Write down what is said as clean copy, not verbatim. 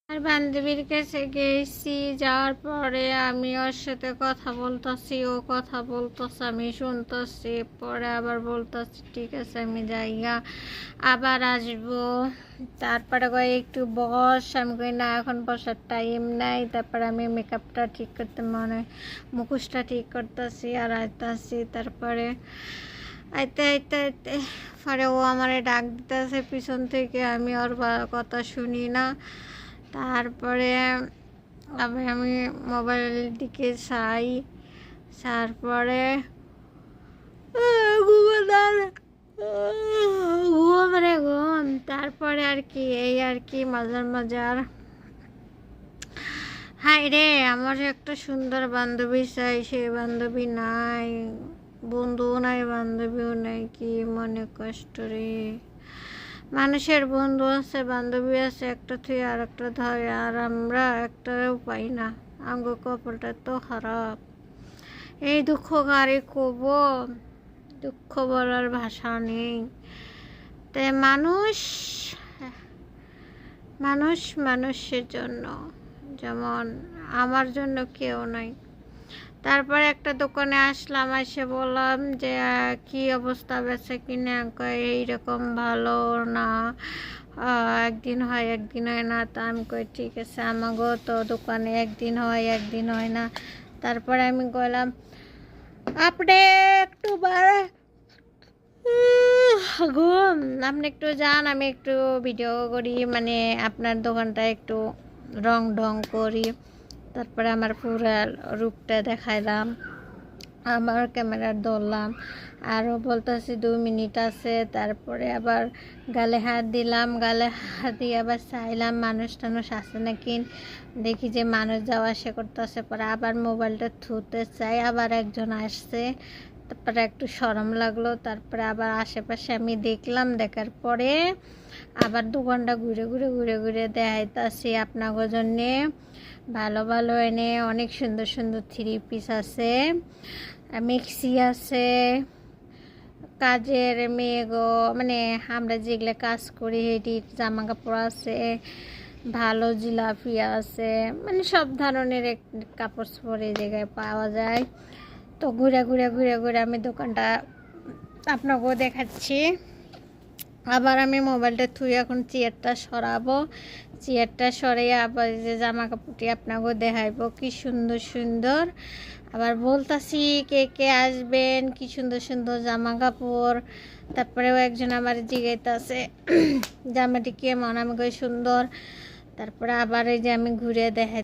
আর বান্ধবীর কাছে গেছি, যাওয়ার পরে আমি ওর সাথে কথা বলতেছি, ও কথা বলতেছে, আমি শুনতেছি। পরে আবার বলতেছি ঠিক আছে আমি যাইয়া আবার আসবো। তারপরে কই একটু বস, আমি কই না এখন বসার টাইম নাই। তারপরে আমি মেকআপটা ঠিক করতে মুখোশটা ঠিক করতেছি আর আইতাছি। তারপরে আইতে আইতে আইতে পরে ও আমারে ডাক দিতেছে পিছন থেকে, আমি ওর কথা শুনি না। তারপরে আবার আমি মোবাইলের দিকে চাই, তারপরে ঘুম। তারপরে আর কি এই আর কি মজার মজার। হাই রে, আমার একটা সুন্দর বান্ধবী চাই, সেই বান্ধবী নাই, বন্ধুও নাই বান্ধবীও নাই, কি মনে কষ্ট রে। মানুষের বন্ধু আছে বান্ধবী আছে, একটা তুই আর একটা ধরে, আর আমরা একটাও পাই না। আঙ্গ কপালটা তো খারাপ। এই দুঃখ কারে কব, দুঃখ বলার ভাষা নেই। তাই মানুষ মানুষ মানুষের জন্য, যেমন আমার জন্য কেউ নাই। তারপরে একটা দোকানে আসলাম, এসে বললাম যে কি অবস্থা বেচে কিনে, এইরকম ভালো না, একদিন হয় একদিন হয় না। তা আমি কই ঠিক আছে, আমাকেও তো দোকানে একদিন হয় একদিন হয় না। তারপরে আমি গেলাম, আপনি একটু ঘুম, আপনি একটু যান, আমি একটু ভিডিও করি, মানে আপনার দোকানটা একটু রং ঢং করি। তারপরে আমার পুরা রূপটা দেখাইলাম, আমার ক্যামেরা ধরলাম, আরও বলতেছি 2 মিনিট আছে। তারপরে আবার গালে হাত দিলাম, গালে হাত দিয়ে আবার চাইলাম মানুষ টানুষ আছে নাকি, দেখি যে মানুষ যাওয়া আসা করতেছে। পরে আবার মোবাইলটা থুতে চাই, আবার একজন আসছে। তারপরে একটু শরম লাগলো। তারপরে আবার আশেপাশে আমি দেখলাম, দেখার পরে আবার দোকানটা ঘুরে ঘুরে ঘুরে ঘুরে দেখাইতেছি আপনাদের জন্যে। ভালো ভালো এনে অনেক সুন্দর সুন্দর 3 পিস আছে, মিক্সি আছে, কাজের মেয়েগো, মানে আমরা যেগুলো কাজ করি এটির জামা কাপড় আছে, ভালো জিলাপি আছে, মানে সব ধরনের কাপড় চোপড় এই জায়গায় পাওয়া যায়। তো ঘুরে ঘুরে ঘুরে ঘুরে আমি দোকানটা আপনাকেও দেখাচ্ছি। আবার আমি মোবাইলটা থুয়ে এখন চেয়ারটা সরাবো, চেয়ারটা সরিয়ে আবার যে জামা কাপড়টি আপনাকেও দেখাইবো, কি সুন্দর সুন্দর। আবার বলতাছি কে কে আসবেন, কি সুন্দর সুন্দর জামা কাপড়। তারপরেও একজন আমার জিগাইতেছে জামাটি কেমন, আমি কই সুন্দর। তারপরে আবার এই যে আমি ঘুরে দেখাই।